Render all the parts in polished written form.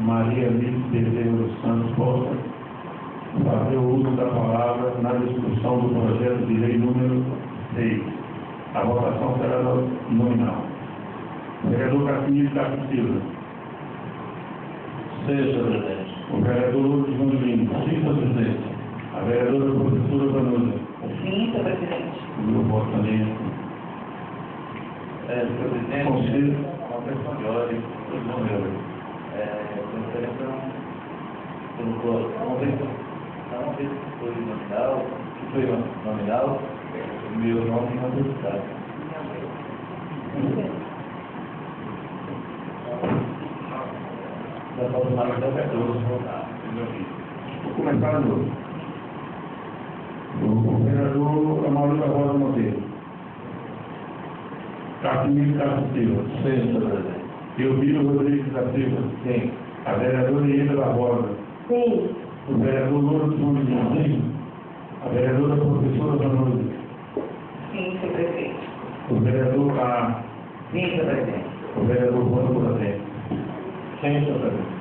Maria Alice Bezerra dos Santos possa fazer o uso da palavra na discussão do projeto de lei número 6. A votação será nominal. Vereador Casimiro Castro Silva. Sim, senhor presidente. O vereador Lourdes Gondolino. Sim, senhor presidente. A vereadora professora Vanusa. Sim, senhor presidente. O meu voto também. Senhor presidente, Conselho. uma questão de ordem, não meu. Gostaria uma vez que foi nominal, o meu nome não foi citado. Da falta mais até o 14, Vou começar de novo. O vereador Amarildo Rosa Monteiro. Casimiro Castro Silva. Sim, senhor presidente. Elviro Rodrigues da Silva. Sim. A vereadora Ieda Barbosa. Sim. O vereador Lourdes Gondolino. Sim. A vereadora professora Vanusa. Sim, senhor presidente. O vereador Carlos. Sim, senhor presidente. O vereador Juan Buraté. Sim, senhor presidente.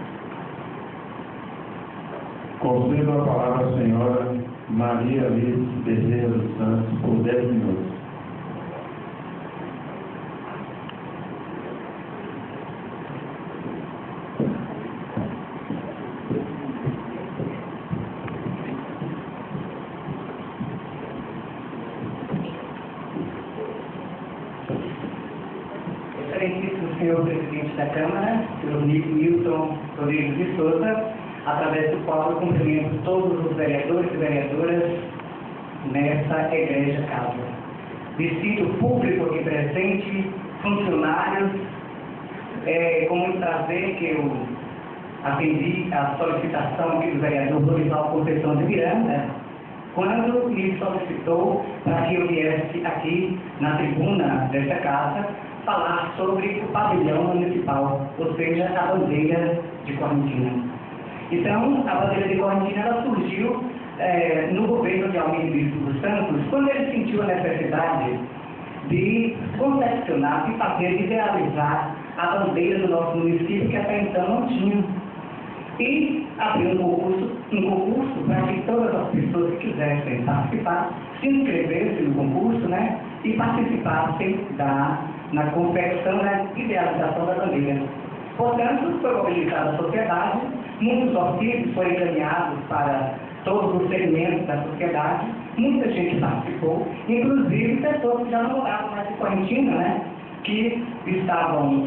Concedo a palavra à senhora Maria Alice Bezerra dos Santos por 10 minutos. Excelentíssimo senhor presidente da Câmara, senhor Milton Rodrigues de Souza, através do qual eu cumprimento todos os vereadores e vereadoras nesta egregia casa. Distrito público aqui presente, funcionários, com muito prazer que eu atendi a solicitação aqui do vereador Dorival Conceição de Miranda, quando me solicitou para que eu viesse aqui na tribuna desta casa falar sobre o pavilhão municipal, ou seja, a bandeira de Correntina. Então, a bandeira de Correntina ela surgiu no governo de Almir Bispo dos Santos, quando ele sentiu a necessidade de confeccionar, de fazer, de realizar a bandeira do nosso município, que até então não tinha. E abriu um concurso para que todas as pessoas que quisessem participar se inscrevessem no concurso, né, e participassem na confecção, na idealização da bandeira. Portanto, foi mobilizada a sociedade, muitos ofícios foram encaminhados para todos os segmentos da sociedade, muita gente participou, inclusive pessoas que já não moravam mais em Correntina, né, que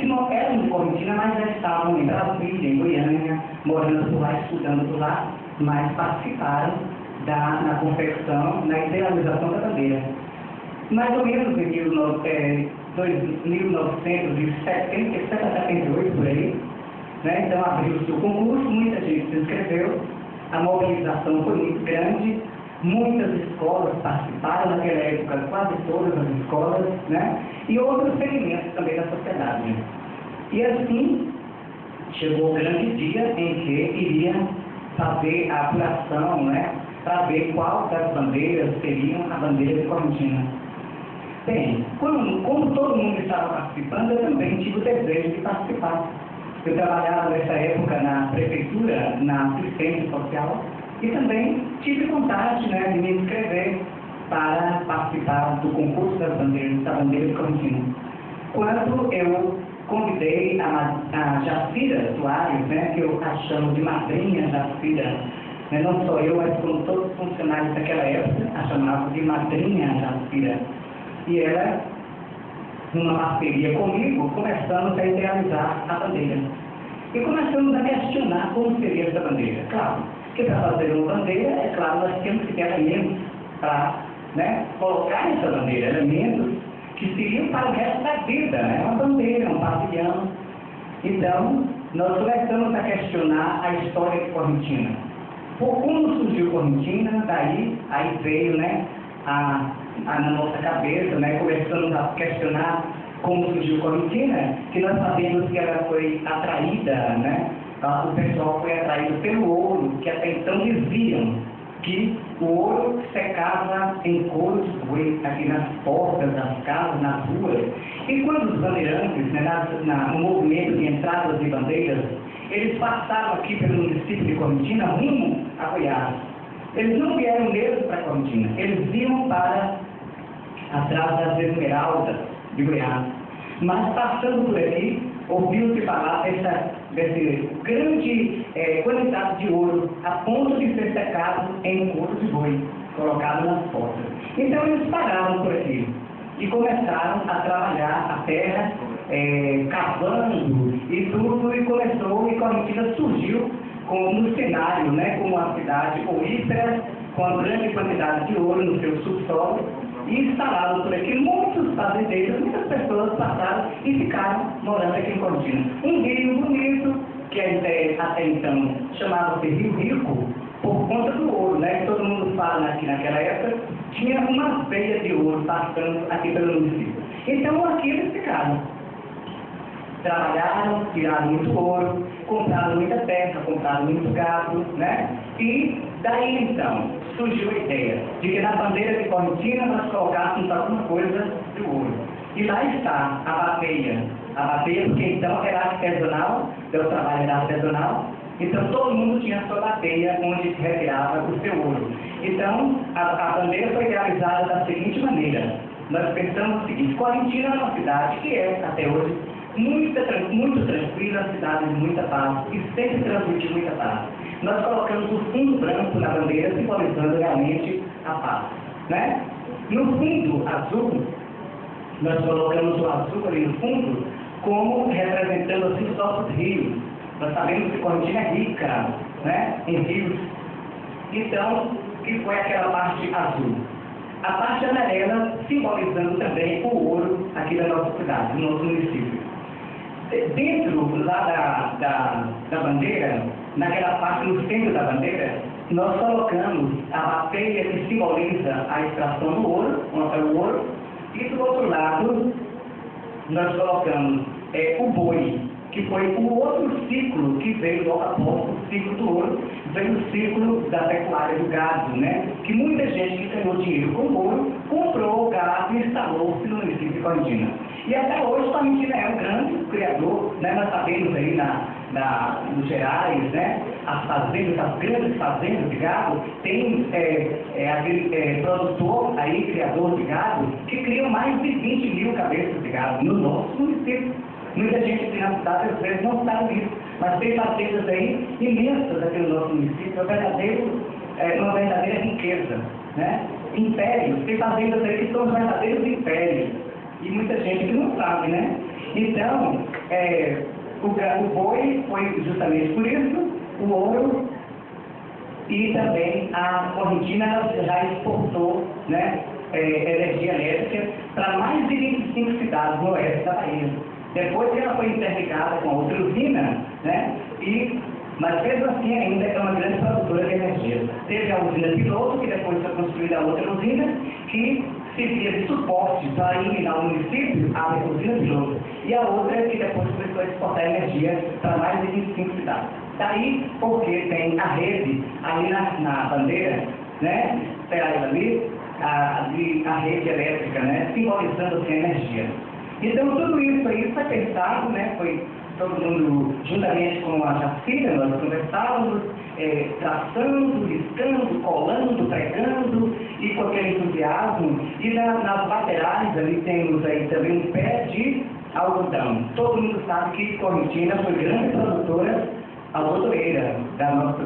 não eram de Correntina, mas já estavam em Brasília, em Goiânia, morando por lá, estudando por lá, mas participaram na confecção, na idealização da bandeira. Mais ou menos em 1978, por aí, né? Então abriu-se o concurso, muita gente se inscreveu, a mobilização foi muito grande, muitas escolas participaram, naquela época quase todas as escolas, né? E outros segmentos também da sociedade. E assim, chegou o grande dia em que iria fazer a apuração, né? Para ver qual das bandeiras seriam a bandeira de Correntina. Bem, como todo mundo estava participando, eu também tive o desejo de participar. Eu trabalhava nessa época na prefeitura, na assistência social, e também tive vontade, né, de me inscrever para participar do concurso da bandeira de Correntina. Quando eu convidei a Jacira Soares, né, que eu a chamo de madrinha Jacira, né, não só eu, mas como todos os funcionários daquela época, a chamavam de madrinha Jacira. E ela, numa parceria comigo, começamos a idealizar a bandeira. E começamos a questionar como seria essa bandeira. Claro, que para fazer uma bandeira, é claro, nós temos que ter elementos para, né, colocar nessa bandeira, elementos que seriam para o resto da vida, né? Uma bandeira, um pavilhão. Então, nós começamos a questionar a história de Correntina. Por como surgiu Correntina, daí aí veio, né, na nossa cabeça, né, começamos a questionar como surgiu Correntina, que nós sabemos que ela foi atraída, né, o pessoal foi atraído pelo ouro, que até então diziam que o ouro secava em couros de boi, aqui nas portas das casas, nas ruas. E quando os bandeirantes, né, no movimento de entradas de bandeiras, eles passaram aqui pelo município de Correntina rumo a Goiás. Eles não vieram mesmo para Correntina, eles iam para atrás das Esmeraldas de Goiás. Mas passando por aqui, ouviu-se falar desse grande quantidade de ouro, a ponto de ser secado em couro de boi, colocado nas portas. Então eles pararam por aqui e começaram a trabalhar a terra, cavando e tudo, e Correntina surgiu no cenário, né, como uma cidade oífera, com uma grande quantidade de ouro no seu subsolo, e instalaram por aqui muitos fazendeiros, muitas pessoas passaram e ficaram morando aqui em Correntina. Um rio bonito, que até então chamava-se Rio Rico, por conta do ouro, né? Todo mundo fala aqui naquela época, tinha uma veia de ouro passando aqui pelo município. Então aqui eles ficaram. Trabalharam, tiraram muito ouro, compraram muita terra, compraram muito gado, né? E daí então surgiu a ideia de que na bandeira de Correntina nós colocássemos alguma coisa de ouro. E lá está a bateia porque então era artesanal, o trabalho era artesanal, então todo mundo tinha a sua bateia onde se retirava o seu ouro. Então a bandeira foi realizada da seguinte maneira: nós pensamos o seguinte: Correntina é uma cidade que é, até hoje, muito tranquila, cidade de muita paz, e sempre transmitiu muita paz. Nós colocamos o fundo branco na bandeira, simbolizando realmente a paz, né? No fundo azul, nós colocamos o azul ali no fundo, como representando assim os nossos rios. Nós sabemos que Correntina é rica, né, em rios. Então, que foi aquela parte azul. A parte amarela, simbolizando também o ouro aqui da nossa cidade, do nosso município. Dentro lá da bandeira, naquela parte no centro da bandeira, nós colocamos a bateia que simboliza a extração do ouro, o ouro, e do outro lado nós colocamos o boi, que foi o outro ciclo que veio logo após o ciclo do ouro, veio o ciclo da pecuária do gado, né? Que muita gente que ganhou dinheiro com ouro, comprou o gado e instalou-se no município de Correntina. E até hoje Correntina é um grande criador, né? Nós sabemos aí nos Gerais, né? As grandes fazendas de gado, tem aquele produtor aí, criador de gado, que criam mais de 20 mil cabeças de gado no nosso município. Muita gente aqui na cidade, às vezes, não sabe disso, mas tem fazendas aí imensas aqui no nosso município, uma verdadeira riqueza, né? Impérios, tem fazendas aí que são verdadeiros impérios, e muita gente que não sabe, né? Então, o boi foi justamente por isso, o ouro, e também a Correntina já exportou, né, energia elétrica para mais de 25 cidades no oeste da Bahia. Depois ela foi interligada com outra usina, né? Mas mesmo assim ainda é uma grande produtora de energia. Teve a usina piloto, que depois foi construída a outra usina, que servia de suporte para eliminar o município, a usina piloto. E a outra que depois começou a exportar energia para mais de 25 cidades. Daí porque tem a rede ali na bandeira, né? Ali, a rede elétrica, né? Simbolizando assim, a energia. Então, tudo isso aí foi pensado, né? Foi todo mundo, juntamente com a Jacira, nós conversávamos, traçando, riscando, colando, pregando, e com aquele entusiasmo. E nas laterais ali temos aí também um pé de algodão. Todo mundo sabe que Correntina foi grande produtora algodoeira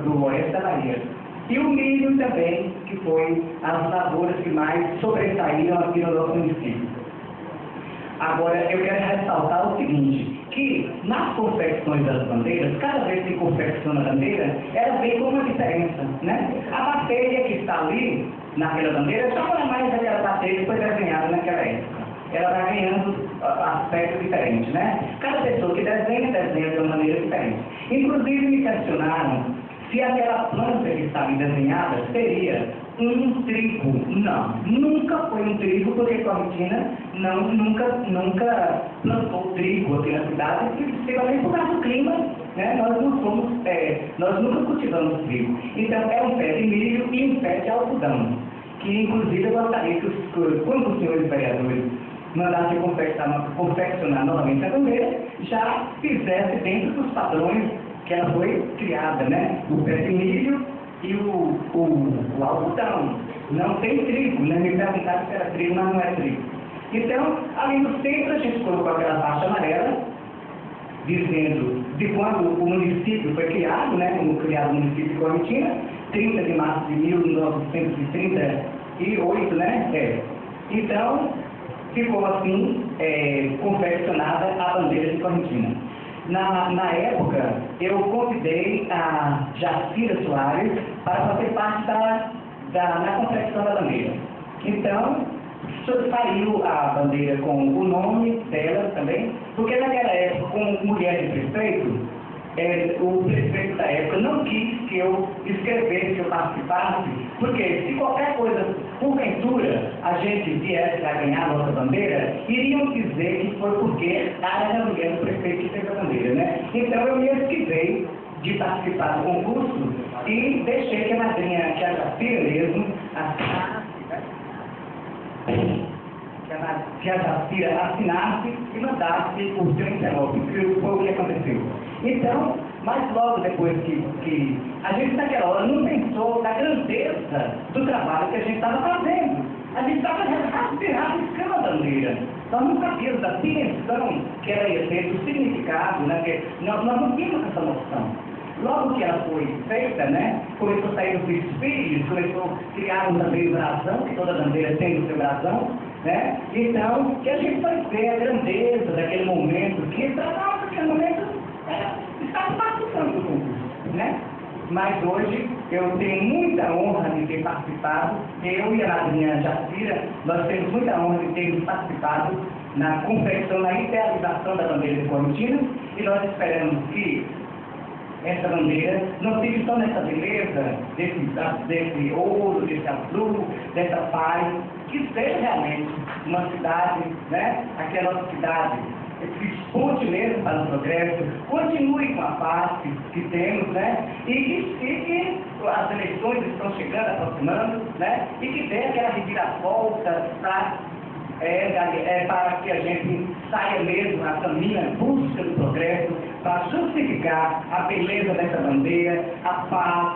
do oeste da Bahia. E o milho também, que foi as lavouras que mais sobressaíram aqui no nosso município. Agora, eu quero ressaltar o seguinte, que nas confecções das bandeiras, cada vez que confecciona a bandeira, ela vem com uma diferença, né? A bateia que está ali, naquela bandeira, já não é mais aquela bateia que foi desenhada naquela época. Ela vai ganhando aspectos diferentes, né? Cada pessoa que desenha de uma maneira diferente. Inclusive, me questionaram se aquela planta que está ali desenhada seria um trigo. Não, nunca foi um trigo, porque Correntina nunca plantou trigo aqui na cidade, principalmente por causa do clima, né? Nós nunca cultivamos trigo. Então é um pé de milho e um pé de algodão, que inclusive eu gostaria que quando os senhores vereadores mandassem confeccionar novamente a bandeira, já fizesse dentro dos padrões que ela foi criada, né? O pepinilho e o algodão. Não tem trigo, né? Me perguntaram se era trigo, mas não é trigo. Então, ali no centro a gente colocou aquela faixa amarela, dizendo de quando o município foi criado, né? Como criado o município de Correntina, 30 de março de 1938, né? Então, ficou assim, confeccionada a bandeira de Correntina. Na época, eu convidei a Jacira Soares para fazer parte na confecção da bandeira. Então, saiu a bandeira com o nome dela também, porque naquela época, como mulher de prefeito, o prefeito da época não quis que eu escrevesse, que eu participasse, porque se qualquer coisa, porventura, a gente viesse a ganhar a nossa bandeira, iriam dizer que foi porque era a mulher do prefeito que fez a bandeira, né? Então eu me esquivei de participar do concurso e deixei que a madrinha, que a Jacira mesmo, que a Jacira assinasse e mandasse por 39, que foi o que aconteceu. Então, mas logo depois que a gente naquela hora não pensou na grandeza do trabalho que a gente estava fazendo. A gente estava rasgando a bandeira. Nós não sabíamos da dimensão que ela ia ter, do significado, né? Porque nós não tínhamos essa noção. Logo que ela foi feita, né, começou a sair os desfiles, começou a criar também o brasão, que toda bandeira tem o seu brasão, né? Então, que a gente vai ver a grandeza daquele momento, que para nós, naquele momento, estava participando do concurso, né? Mas hoje eu tenho muita honra de ter participado, eu e a madrinha Jacira, nós temos muita honra de termos participado na confecção, na idealização da bandeira de Correntina, e nós esperamos que essa bandeira não fique só nessa beleza, desse ouro, desse azul, dessa paz, que seja realmente uma cidade, né? Aquela cidade que esponte mesmo para o progresso, continue com a paz que temos, né? E que as eleições estão chegando, aproximando, né? E que dê aquela reviravolta para que a gente saia mesmo a caminho, em busca do progresso, para justificar a beleza dessa bandeira, a paz,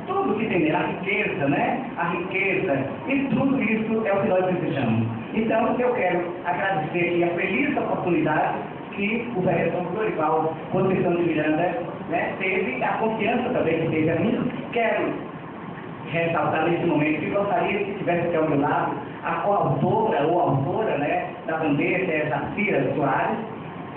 tudo que tem nela, a riqueza, né? A riqueza, e tudo isso é o que nós desejamos. Então, eu quero agradecer aqui a feliz oportunidade que o vereador Glorival Conceição de Miranda, né, teve, a confiança também que teve a mim. Quero ressaltar nesse momento que gostaria que tivesse aqui ao meu lado a coautora ou autora, né, da bandeira, que é a Jacira Soares,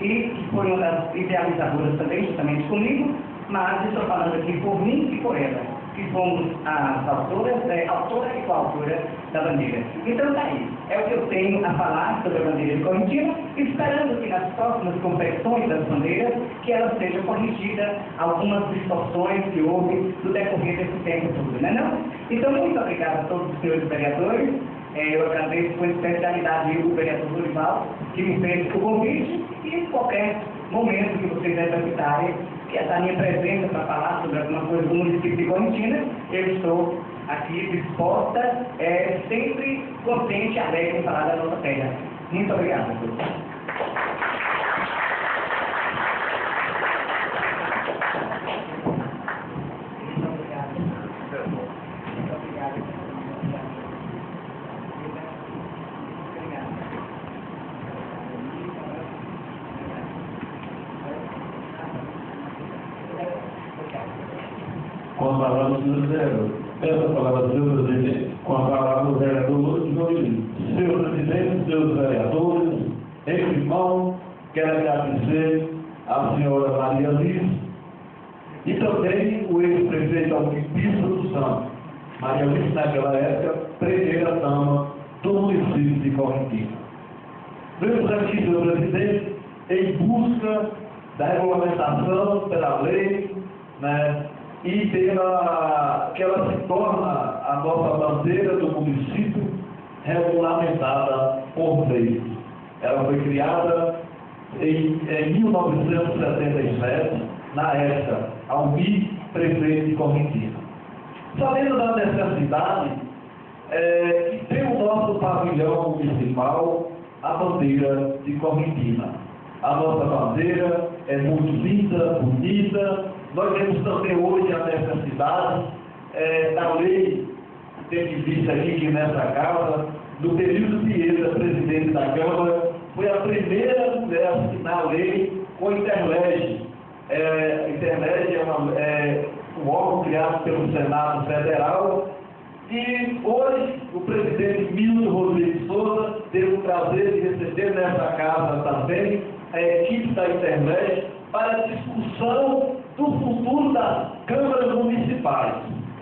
e que foi uma das idealizadoras também, justamente comigo, mas estou falando aqui por mim e por ela, que fomos as autoras, autora e coautora da bandeira. Então tá aí, é o que eu tenho a falar sobre a bandeira de Correntina, esperando que nas próximas confecções das bandeiras, que ela seja corrigida algumas distorções que houve no decorrer desse tempo todo, né não? Então, muito obrigado a todos os senhores vereadores. Eu agradeço com especialidade o vereador Glorival, que me fez o convite, e em qualquer momento que vocês necessitarem, que essa minha presença para falar sobre alguma coisa do município de Correntina, eu estou aqui disposta, sempre contente e alegre em falar da nossa terra. Muito obrigado a todos. Com a palavra do vereador. Essa palavra do senhor presidente, com a palavra do vereador Joelino. Senhor presidente, senhores vereadores, em irmão, quero agradecer à senhora Maria Liz e também o ex-prefeito Alquipista do Santos. Maria Liz, naquela época, primeira dama do município de Correntina. Vemos aqui, senhor presidente, em busca da regulamentação pela lei, né? E que ela se torna a nossa bandeira do município regulamentada por lei. Ela foi criada em 1977, na época, Almir, prefeito de Correntina. Sabendo da necessidade, que tem o nosso pavilhão municipal, a bandeira de Correntina. A nossa bandeira é muito linda, bonita. Nós temos também hoje a necessidade da lei, tendo visto aqui que nessa Casa, no período de ele, presidente da Câmara, foi a primeira mulher a assinar a lei com a Interlege. A Interlege é um órgão criado pelo Senado Federal. E hoje o presidente Milton Rodrigues Souza teve o prazer de receber nessa Casa também a equipe da Internet para a discussão do futuro das câmaras municipais.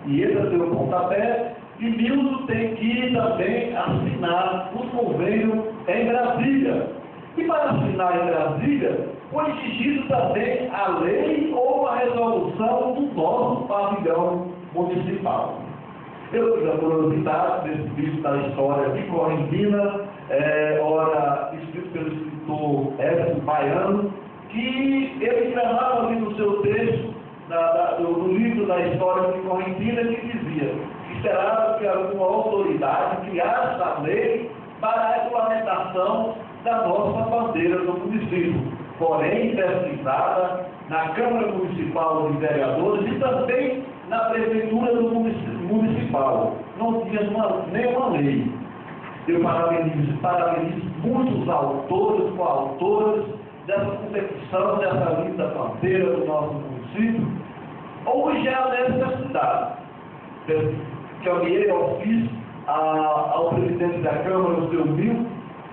E ele deu o pontapé e Milton tem que também assinar o convênio em Brasília. E para assinar em Brasília, foi exigido também a lei ou a resolução do nosso pavilhão municipal. Eu tive a curiosidade desse livro da história de Correntina, ora escrito pelo escritor Edson Baiano, que ele falava ali no seu texto, do livro da história de Correntina, que dizia que esperava que alguma autoridade criasse a lei para a regulamentação da nossa bandeira do município, porém pesquisada na Câmara Municipal de Vereadores e também na Prefeitura do Municipal. Não tinha nenhuma lei. Eu parabenizo muitos autores, coautores dessa competição, dessa linda bandeira do nosso município. Hoje é a necessidade. Caminhei ofício ao presidente da Câmara, o seu Milton,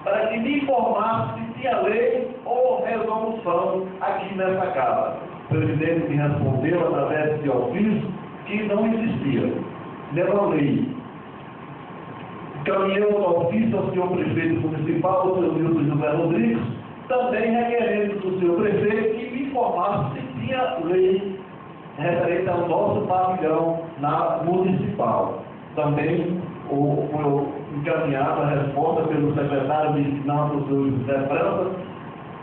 para que me informasse se tinha lei ou resolução aqui nessa Casa. O presidente me respondeu através de ofício que não existia nenhuma lei. Caminhei um ofício ao senhor prefeito municipal, o senhor Milton José Rodrigues, também requerendo do senhor prefeito que me informasse se tinha lei referente ao nosso pavilhão municipal. Também foi encaminhada a resposta pelo secretário de Finanças, o senhor José França,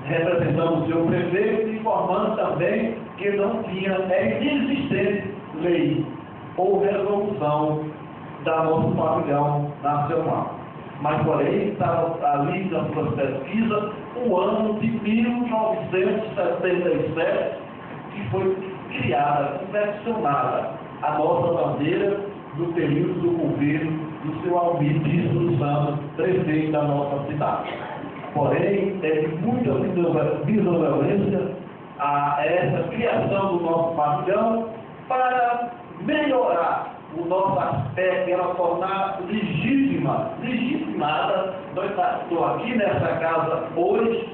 representando o senhor prefeito, informando também que não tinha, inexistente lei ou resolução da nosso pavilhão nacional. Mas, porém, estava ali nas suas pesquisas o ano de 1977, que foi criada, confeccionada a nossa bandeira no período do governo do seu Almir dos Santos, prefeito da nossa cidade. Porém, teve muita violência a essa criação do nosso pavilhão para melhorar o nosso aspecto, ela tornar legitimada. Nós estamos aqui nessa Casa hoje,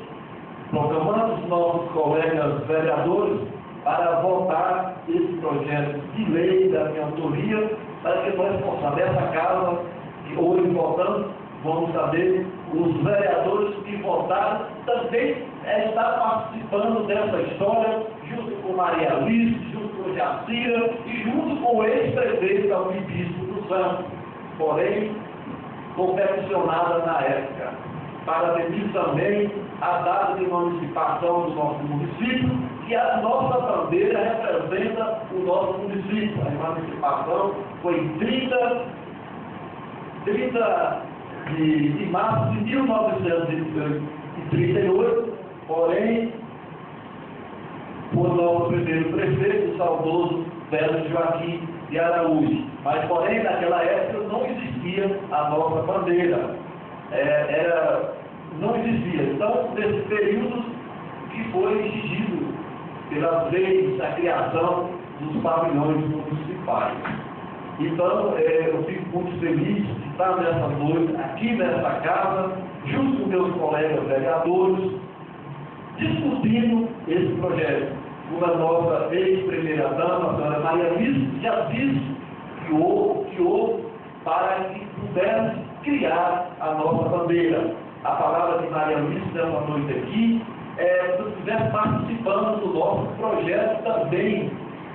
proclamando os nossos colegas vereadores para votar esse projeto de lei da minha autoria, para que nós possamos, dessa Casa, que hoje votamos, vamos saber, os vereadores que votaram também estão participando dessa história, junto com Maria Alice, junto com Jacira e junto com o ex-prefeito Almir dos Santos, porém confeccionada na época, para definir também a data de emancipação do nosso município, que a nossa bandeira representa o nosso município. A emancipação foi em 30 de março de 1938, porém, por nosso primeiro prefeito, o saudoso Velho Joaquim de Araújo. Mas, porém, naquela época não existia a nossa bandeira. Não existia. Então, nesse período que foi exigido pelas leis a criação dos pavilhões municipais. Então, eu fico muito feliz de estar nessa noite, aqui nessa Casa, junto com meus colegas vereadores, discutindo esse projeto. Como a nossa ex-primeira-dama, a senhora Maria Alice, já disse que houve para que pudesse criar a nossa bandeira. A palavra de Maria Alice nessa noite aqui se estivesse participando do nosso projeto também,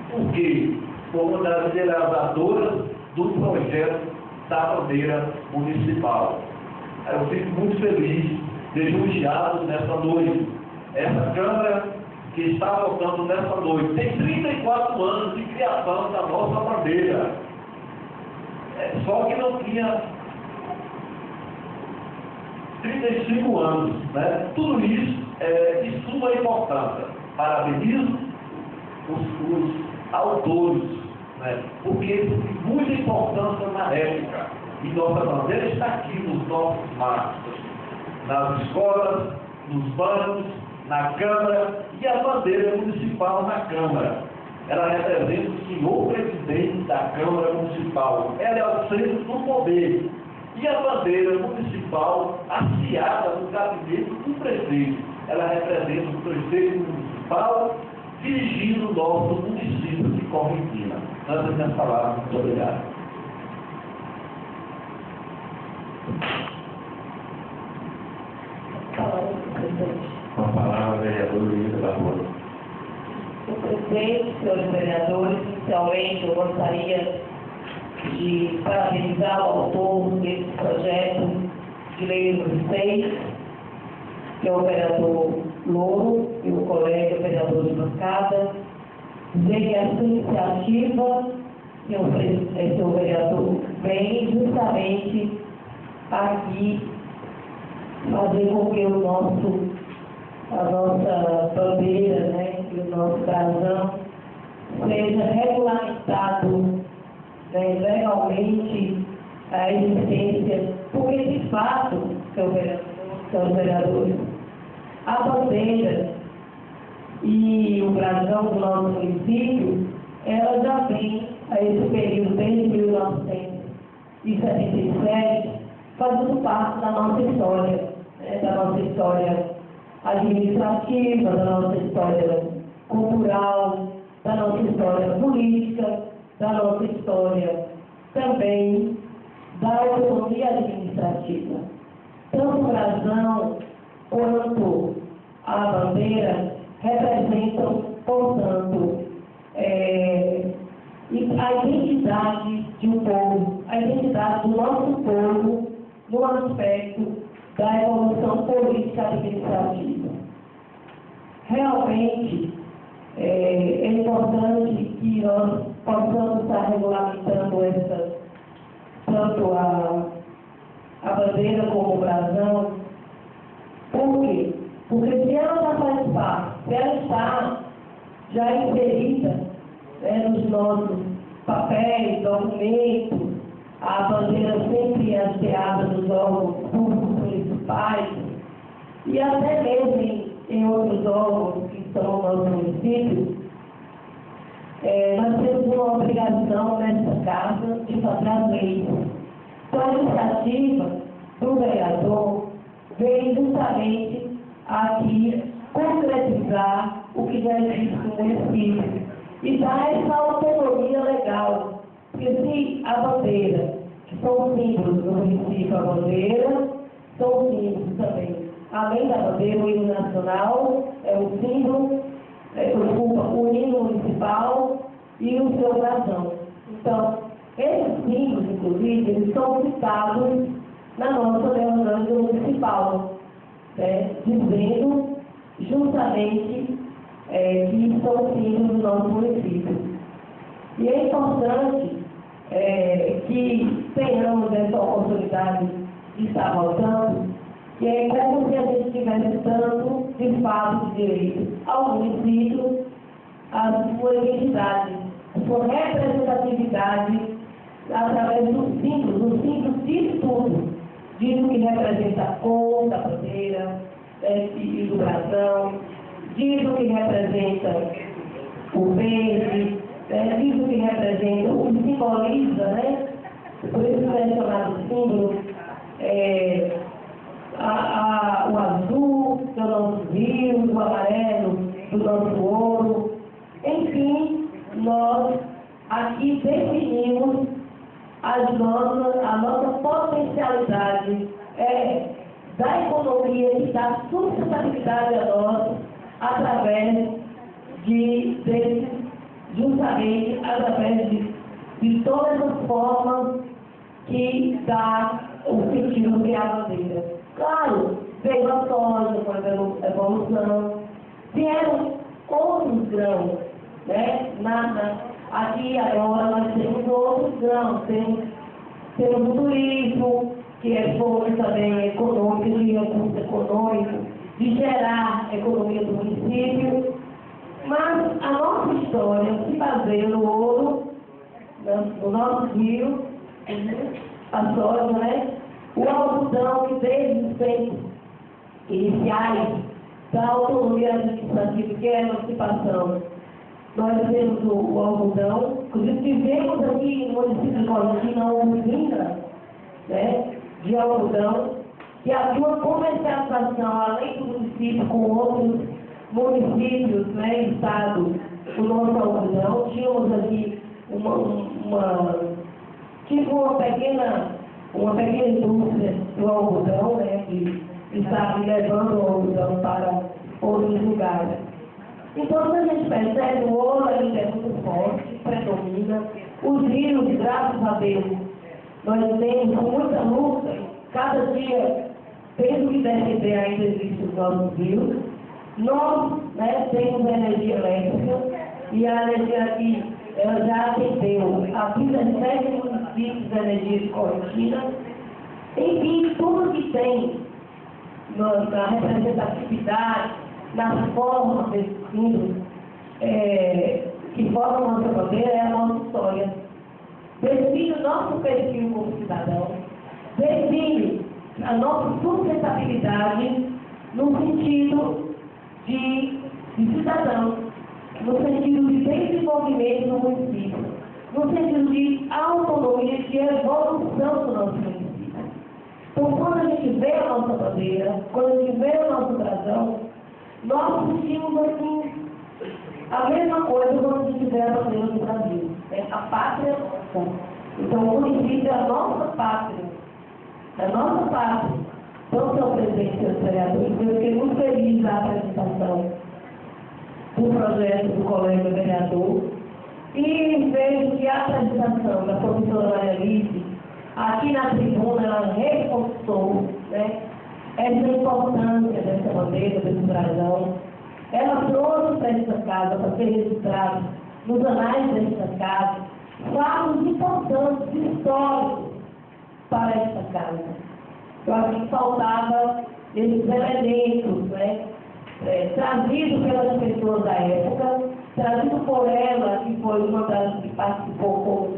porque foi uma das idealizadoras do projeto da bandeira municipal. Eu fico muito feliz, lisonjeado nessa noite. Essa Câmara que está votando nessa noite tem 34 anos de criação da nossa bandeira. Só que não tinha 35 anos, né? Tudo isso de suma importância. Parabenizo os autores, né? Porque isso tem muita importância na época. E nossa bandeira está aqui nos nossos mastros, nas escolas, nos bancos, na Câmara, e a bandeira municipal na Câmara. Ela representa o senhor presidente da Câmara Municipal. Ela é o centro do poder. E a bandeira municipal hasteada no gabinete do prefeito. Ela representa o prefeito municipal dirigindo o nosso município de Correntina. Nós temos as palavras. Muito obrigado. Com a palavra, vereador Luiz Barbosa. Senhor presidente, senhores vereadores, inicialmente eu gostaria de parabenizar o autor desse projeto de lei número 6, que é o vereador Louro e o colega vereador de bancada. Dizer que essa iniciativa, senhor vereador, vem justamente aqui fazer com que a nossa bandeira, né, e o nosso brasão seja regulamentado, né, legalmente a existência, porque de fato, senhores vereadores, a bandeira e o brasão do nosso município, ela já vem a esse período desde 1977, fazendo parte da nossa história, né, da nossa história administrativa, da nossa história cultural, da nossa história política, da nossa história também da autonomia administrativa. Tanto o brasão quanto a bandeira representam, portanto, a identidade de um povo, a identidade do nosso povo no aspecto da evolução política administrativa. Realmente, é importante que nós possamos estar regulamentando tanto a bandeira como o brasão. Por quê? Porque se ela já faz parte, se ela está já inserida, né, nos nossos papéis, documentos, a bandeira sempre é hasteada nos órgãos públicos municipais e até mesmo em outros órgãos que estão no nosso município, nós temos uma obrigação nessa casa de fazer as leis. Então, a iniciativa do vereador vem justamente aqui concretizar o que já existe no município e dar essa autonomia legal. Porque se a bandeira, que são os símbolos do município, a bandeira, são os símbolos também. Além da bandeira, o hino nacional é o símbolo, o hino municipal e o seu brasão. Então, esses símbolos, inclusive, eles são citados na nossa legislação municipal, né, dizendo justamente que são símbolos do nosso município. E é importante que tenhamos essa oportunidade de estar voltando, que é como se a gente tivesse tanto de fato de direito ao município, a sua identidade, a sua representatividade através dos símbolos diz tudo. Diz o que representa a cor da bandeira e do brasão, diz o que representa o verde, diz o que representa, o que simboliza, né? Por isso é chamado símbolo, o azul do nosso rio, o amarelo do nosso ouro. Enfim, nós aqui definimos a nossa potencialidade da economia que dá sustentabilidade a nós através justamente através de todas as formas que dá o sentido que é a bandeira. Claro, veio a soja com a evolução, vieram outros grãos, né? Aqui agora nós temos outros grãos, temos o turismo, que é fonte também econômica, de recurso econômico, de gerar a economia do município, mas a nossa história se baseia no ouro, no nosso rio, a soja, né? O algodão que desde os tempos iniciais da autonomia administrativa, que é a emancipação, nós temos o algodão, inclusive tivemos aqui no município de Colotina uma usina, né, de algodão, que havia uma comercialização além do município com outros municípios, né, estados, o nosso algodão. Tínhamos aqui uma pequena indústria do algodão, né, que estava levando o algodão para outros lugares. Então, quando a gente percebe, o ouro ainda é muito forte, predomina. Os rios, graças a Deus, nós temos com muita luta, cada dia temos que defender ainda existe os nossos rios. Nós, né, temos energia elétrica e a energia aqui, ela já atendeu a 17 municípios de energia de Colotina. Enfim, tudo que tem na representatividade, nas formas desse símbolo, que formam a nossa bandeira, é a nossa história. Define o nosso perfil como cidadão, define a nossa sustentabilidade no sentido de cidadão, no sentido de desenvolvimento do município, no sentido de autonomia, de evolução do nosso município. Então, quando a gente vê a nossa bandeira, quando a gente vê o nosso brasão, nós sentimos assim a mesma coisa quando a gente vê a bandeira do Brasil, né? A pátria nossa. Então, o município é a nossa pátria. É a nossa pátria. Então, seu presidente, seus vereadores, eu fiquei muito feliz da apresentação do projeto do colega vereador e vejo que a apresentação da professora Maria Alice, aqui na tribuna, ela reforçou, né, essa importância dessa bandeira, desse brasão. Ela trouxe para essa casa, para ser registrado nos anais dessa casa, fatos importantes, históricos para essa casa. Eu acho que faltava esses elementos, né, trazidos pelas pessoas da época, trazido por ela, que foi uma das que participou com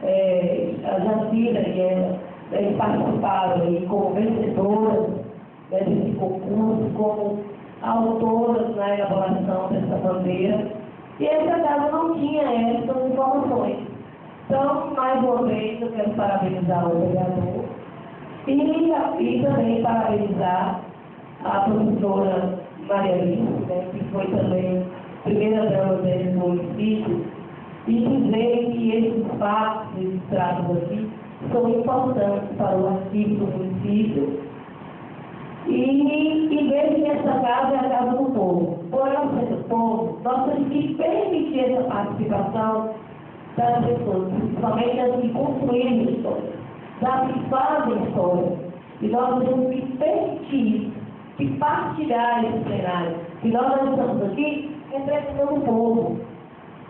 a Jacira e ela, eles participaram aí como vencedoras, né, desse concurso, como autoras na elaboração dessa bandeira. E essa casa não tinha essas informações. Então, mais uma vez, eu quero parabenizar o vereador e também parabenizar a professora Maria Alice, né, que foi também primeira dama desse município, e dizer que esses fatos registrados aqui são importantes para o arquivo do município e ver que essa casa é a casa do povo. Por ela ser do povo, nós temos que permitir essa participação das pessoas, principalmente as que construíram história, das que fazem história. E nós temos que permitir, que partilhar esse cenário. E nós estamos aqui representando o povo.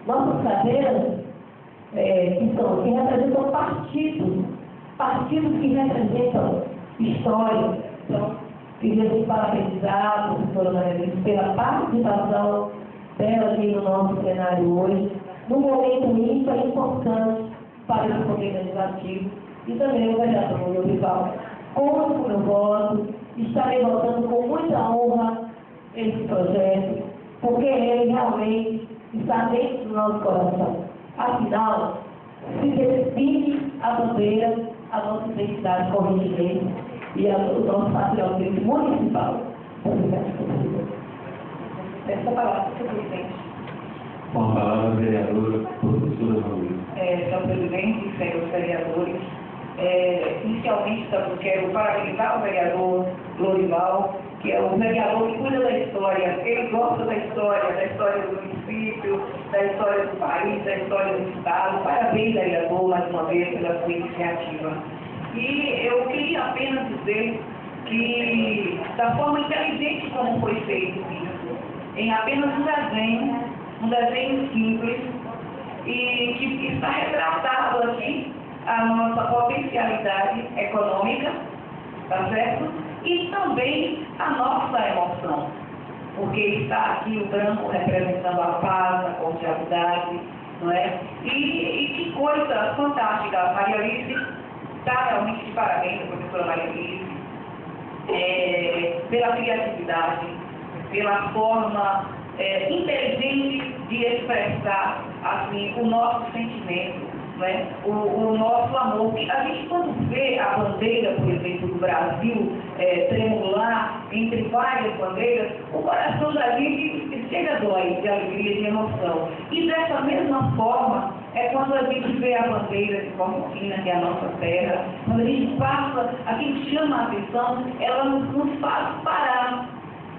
Nossas cadeiras, que são aqui, representam partidos que representam história. Então, queria parabenizar a professora Maria Alice pela participação dela aqui no nosso cenário hoje, num momento ímpar e importante para esse poder legislativo, e também o vereador Lourival. Conto com o meu voto, estarei votando com muita honra esse projeto, porque ele realmente está dentro do nosso coração. Afinal, se define a bandeira, a nossa identidade corrigente e o nosso patriotismo municipal. Essa palavra, senhor presidente. Com a palavra, a vereadora, professora Raul. Senhor presidente e senhores vereadores, inicialmente eu quero parabenizar o vereador Lourival, que é o vereador que cuida da história. Ele gosta da história do município, da história do país, da história do estado. Parabéns, vereador, mais uma vez, pela sua iniciativa. E eu queria apenas dizer que, da forma inteligente como foi feito isso, em apenas um desenho simples, e que está retratado aqui a nossa potencialidade econômica, tá certo? e também a nossa emoção, porque está aqui o branco representando a paz, a cordialidade, não é? E que coisa fantástica, Maria Alice está realmente de parabéns, a professora Maria Alice, pela criatividade, pela forma inteligente de expressar assim, o nosso sentimento, né? o nosso amor. E a gente, quando vê a bandeira, por exemplo, do Brasil tremular entre várias bandeiras, o coração da gente chega a dói de alegria, de emoção. E dessa mesma forma, quando a gente vê a bandeira de Cortina, que é a nossa terra, quando a gente passa, a gente chama a atenção, ela nos faz parar.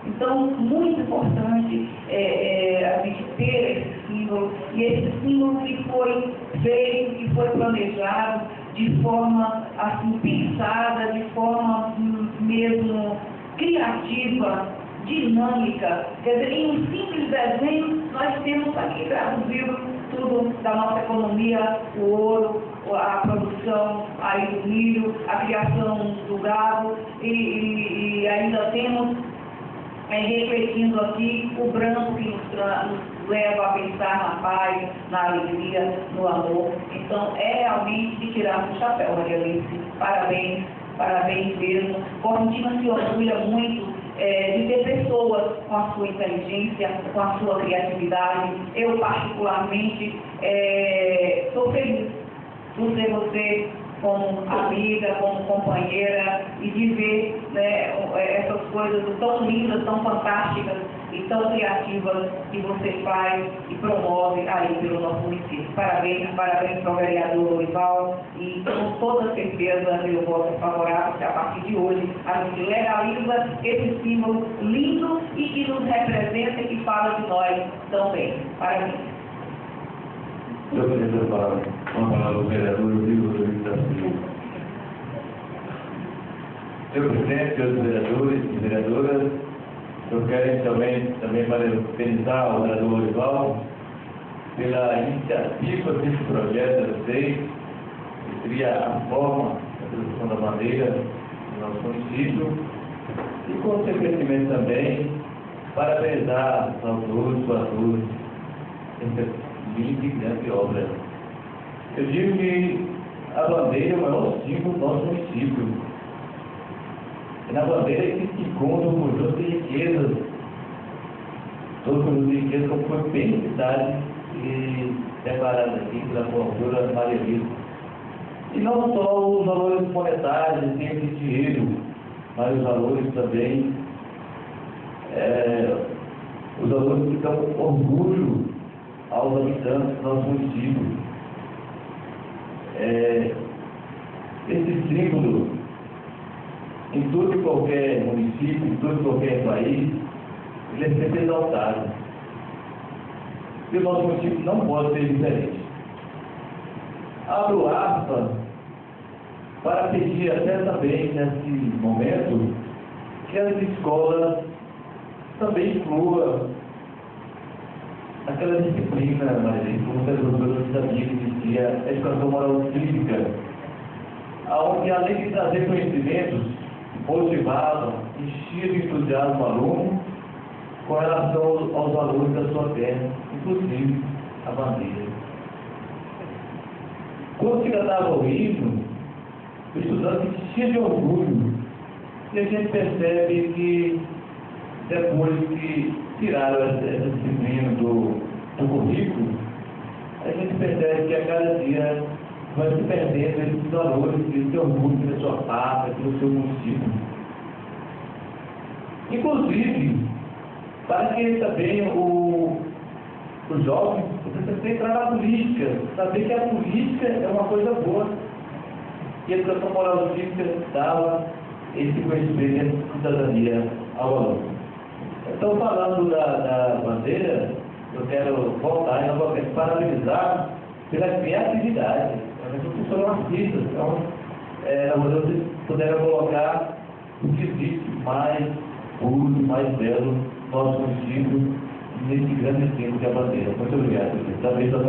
Então, muito importante a gente ter esse símbolo, e esse símbolo que foi feito, que foi planejado de forma assim, pensada, de forma mesmo criativa, dinâmica. Quer dizer, em um simples desenho, nós temos aqui traduzido tudo da nossa economia, o ouro, a produção aí do milho, a criação do gado, e ainda temos refletindo aqui o branco que nos leva a pensar na paz, na alegria, no amor. Então, é realmente de tirar o chapéu, Maria Alice. Parabéns, parabéns mesmo. Cortina se orgulha muito de ter pessoas com a sua inteligência, com a sua criatividade. Eu, particularmente, sou feliz por ser você como amiga, como companheira, e de ver, né, essas coisas tão lindas, tão fantásticas e tão criativas que você faz e promove aí pelo nosso município. Parabéns, parabéns para o vereador Lorival, e com toda certeza meu voto é favorável, que a partir de hoje a gente legaliza esse símbolo lindo e que nos representa e que fala de nós também. Parabéns. Eu queria falar uma palavra do vereador Rodrigo da Silva. Senhor presidente, senhores vereadores e vereadoras, eu quero também parabenizar o vereador Lorival pela iniciativa desse projeto da lei, que cria a forma da produção da bandeira do nosso município, e, consequentemente, também parabenizar os autores, os atores, de grande obra. Eu digo que a bandeira é o maior símbolo do nosso município. E na bandeira que se encontra um conjunto de riquezas, todo conjunto de riquezas, como foi bem citado e preparado aqui pela professora Maria Alice. E não só os valores monetários, em termos de dinheiro, mas os valores também, os valores que dão orgulho aos habitantes do nosso município. Esse símbolo, em todo e qualquer município, em todo e qualquer país, ele é sempre exaltado. E o nosso município não pode ser diferente. Abro aspas para pedir até também, nesse momento, que as escolas também incluam aquela disciplina, mas como você professor sabia que existia a educação moral cívica, onde, além de trazer conhecimentos, motivava, enchia de entusiasmo o aluno com relação aos valores da sua terra, inclusive a bandeira. Quando se cantava o hino, o estudante se enchia de orgulho, e a gente percebe que depois que tiraram essa disciplina do currículo, a gente percebe que a cada dia vai se perdendo esses valores, esse orgulho da sua pátria, do seu município. Inclusive, para que também o jovem precisa entrar na política, saber que a política é uma coisa boa, e a educação moral cívica dava esse conhecimento de cidadania ao aluno. Então, falando da bandeira, eu quero voltar e novamente parabenizar pela criatividade. As pessoas são artistas, então, vocês puderam colocar o que existe mais puro, mais belo no nosso município, nesse grande símbolo que é a bandeira. Muito obrigado. Talvez a